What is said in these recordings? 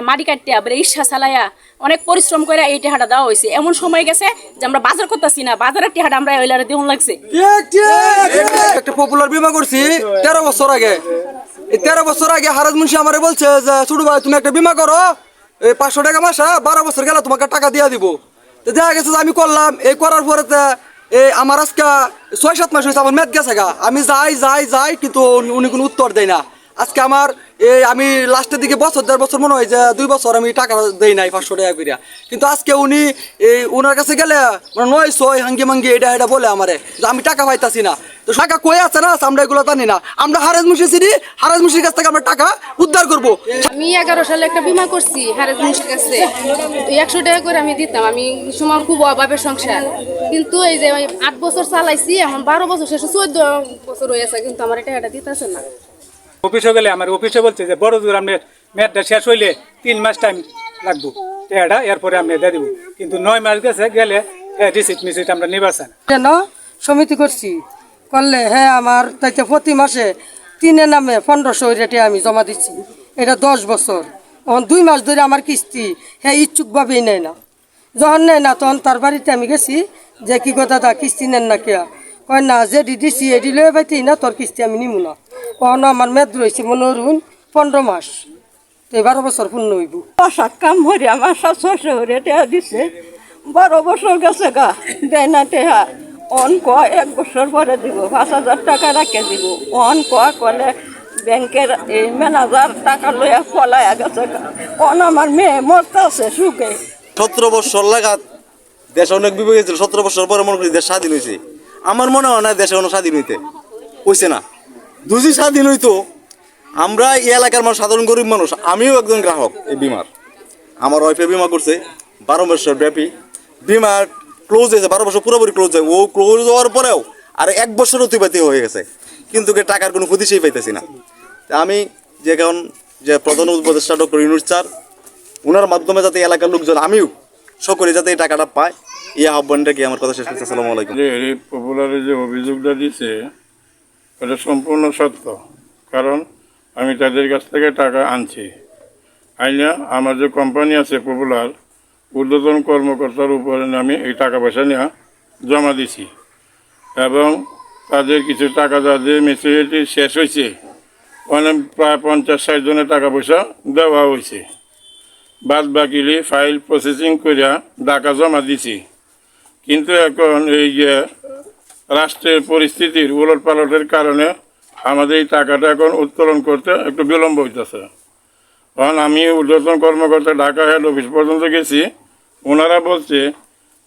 মাটি কাটতে রিক্সা চালাইয়া অনেক পরিশ্রম করে এই টেহাটা দেওয়া হয়েছে। এমন সময় গেছে যে আমরা বাজার করতেছি না, বাজারের টেহাটা আমরা ওইলারে দেওয়া লাগছে। একটা পপুলার বিমা করছি 13 বছর আগে। এই 13 বছর আগে হারাজ মুন্সি আমারে বলছে যে ছোট ভাই তুমি একটা বিমা করো, এই 500 টাকা মাসে 12 বছর গেলে তোমাকে টাকা দিয়ে দিব। তো দেখা গেছে যে আমি করলাম, এই করার পরে এই আমার আজকে 6-7 মাস হয়েছে আমার মেদ গেছে গা। আমি যাই কিন্তু উনি কোনো উত্তর দেয় না। আজকে আমার আমি লাস্টের দিকে বছর 1.5 বছর মনে হয় যে 2 বছর আমি টাকা দেই নাই 500 টাকা করিয়া। কিন্তু আজকে উনি ওনার কাছে গেলে মানে 900 হাঙ্গি মাঙ্গি এটা বলে আমারে যে আমি টাকা পাইতাছি না। তো টাকা কই আছে না আমরা এগুলো জানি না। আমরা হারেজ মুন্সি চিনি, হারেজ মুন্সির কাছ থেকে আমরা টাকা উদ্ধার করব। আমি 11 সালে একটা বিমা করছি হারেজ মুন্সির কাছে। 100 টাকা করে আমি দিতাম। আমি সময় খুব অভাবের সংসার, কিন্তু এই যে 8 বছর চালাইছি, এখন 12 বছর শেষে 14 বছর হয়ে আছে, কিন্তু আমার টাকাটা দিতেছে না। অফিসে গেলে আমার অফিসে বলছে যে বড় দূর আপনার মেয়াদটা শেষ হইলে 3 মাস টাইম লাগবো টাকাটা, এরপরে আপনি দিয়ে দেবো। কিন্তু 9 মাস গেছে গেলে রিসিট মিসিট আমরা নিবাসেন কেন সমিতি করছি করলে হ্যাঁ আমার তাইতে প্রতি মাসে 3 নামে 1500 রেটে আমি জমা দিচ্ছি। এটা 10 বছর। এখন 2 মাস ধরে আমার কিস্তি হ্যাঁ ইচ্ছুকভাবেই নেয় না। যখন নেয় না তখন তার বাড়িতে আমি গেছি যে কি কথা দা কিস্তি নেন না কে, কয় না যে দিছি এটি লয়ে পাইতেই না, তোর কিস্তি আমি নিমু না। কখন আমার মেদ রয়েছে মনে হরুন 15 মাস, তো 12 বছর পূর্ণ হইব। কাম হরি আমার শাশু হরে টেহা দিছে 12 বছর গেছে গা, দেয় না টেহা। অন ক 1 বছর পরে দিব, 5000 টাকা রাখে দিব। অন কলে ব্যাংকের এই ম্যানেজার টাকা লইয়া পলাইয়া গেছে গা। অন আমার মেয়ে মরতে আছে সুখে। 17 বছর লাগাত দেশ অনেক বিভাগ ছিল। 17 বছর পরে মনে করি দেশ স্বাধীন হয়েছে। আমার মনে হয় না দেশে কোনো স্বাধীন হইতে হয়েছে না। যদি স্বাধীন হইতো, আমরা এই এলাকার মানুষ, সাধারণ গরিব মানুষ, আমিও একজন গ্রাহক এই বিমার। আমার ওয়াইফে বিমা করছে 12 বছর ব্যাপী। বিমা ক্লোজ হয়েছে, 12 বছর পুরোপুরি ক্লোজ হয়। ও ক্লোজ হওয়ার পরেও আর 1 বছর অতিবাহিত হয়ে গেছে, কিন্তু টাকার কোনো প্রতিশেই পাইতেছি না। আমি যেখন যে প্রধান উপদেষ্টা ডক্টর ইউনূস স্যার, ওনার মাধ্যমে যাতে এলাকার লোকজন, আমিও সকলে যাতে এই টাকাটা পায়, এই আহ্বানটা কি আমার কথা শেষ করছি। আসসালামু আলাইকুম। পপুলারে যে অভিযোগটা দিছে এটা সম্পূর্ণ সত্য, কারণ আমি তাদের কাছ থেকে টাকা আনছি। আইনা আমার যে কোম্পানি আছে পপুলার, ঊর্ধ্বতন কর্মকর্তার উপরে আমি এই টাকা পয়সা নিয়ে জমা দিছি, এবং তাদের কিছু টাকা যাদের ম্যাচুরিটি শেষ হয়েছে, অনেক প্রায় 50-60 জনের টাকা পয়সা দেওয়া হয়েছে। বাদ বাকিলি ফাইল প্রসেসিং করিয়া টাকা জমা দিছি। কিন্তু এখন এই যে রাষ্ট্রের পরিস্থিতির উলট পালটের কারণে আমাদের এই টাকাটা এখন উত্তোলন করতে একটু বিলম্ব হইতেছে। কারণ আমি ঊর্ধ্বতন কর্মকর্তা ঢাকা হেড অফিস পর্যন্ত গেছি, ওনারা বলছে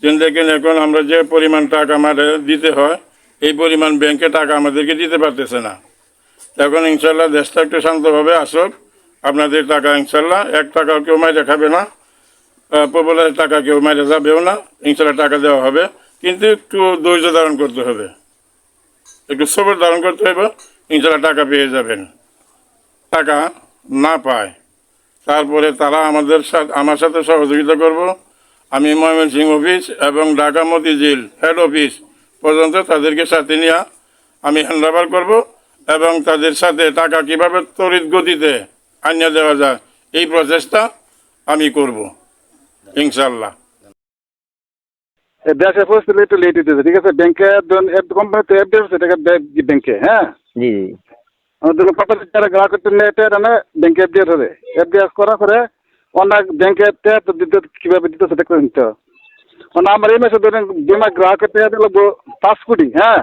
যে দেখেন এখন আমরা যে পরিমাণ টাকা আমাদের দিতে হয়, এই পরিমাণ ব্যাংকে টাকা আমাদেরকে দিতে পারতেছে না। এখন ইনশাল্লাহ দেশটা একটু শান্তভাবে আসুক, আপনাদের টাকা ইনশাল্লাহ 1 টাকাও কেউ মাইরে খাবে না, পপুলারের টাকা কেউ মাইরে যাবেও না। ইনশাল্লাহ টাকা দেওয়া হবে, কিন্তু একটু ধৈর্য ধারণ করতে হবে, একটু সবর ধারণ করতে হবে। ইনশাল্লাহ টাকা পেয়ে যাবেন। টাকা না পায় তারপরে তারা আমার সাথে সহযোগিতা করব। আমি ময়মনসিংহ অফিস এবং ঢাকা মতিঝিল হেড অফিস পর্যন্ত তাদেরকে সাথে নিয়ে আমি হ্যান্ডওভার করব, এবং তাদের সাথে টাকা কিভাবে তড়িৎ গতিতে আনিয়ে দেওয়া যায় এই প্রচেষ্টা আমি করব ইনশাল্লাহ। দেশের পরিস্থিতি একটু লেট হইতেছে, ঠিক আছে। ব্যাংকে কোম্পানিতে এফডি হচ্ছে ব্যাংকে, হ্যাঁ জি আমাদের যারা গ্রাহক ব্যাংকে এফডিআর হবে। এফডিআর করার পরে অনেক ব্যাংকে দিতে কিভাবে দিতেছে দেখবেন তো। আমার এই মাসে ধরেন বিমা গ্রাহকের টাকা দিল 5 কোটি, হ্যাঁ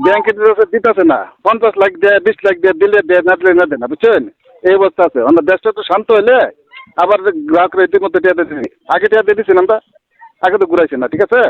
ব্যাংকে দিতেছে না। 50 লাখ দেয়, 20 লাখ দেয়, দিলে দেয়, না দিলে না দেয় না, বুঝছেন। এই অবস্থা আছে। দেশটা তো শান্ত হলে আবার গ্রাহকরা ইতিমধ্যে টিয়া দিয়ে আগে টিয়া দিয়ে দিচ্ছেন আমরা, আগে তো ঘুরাইছে না, ঠিক আছে।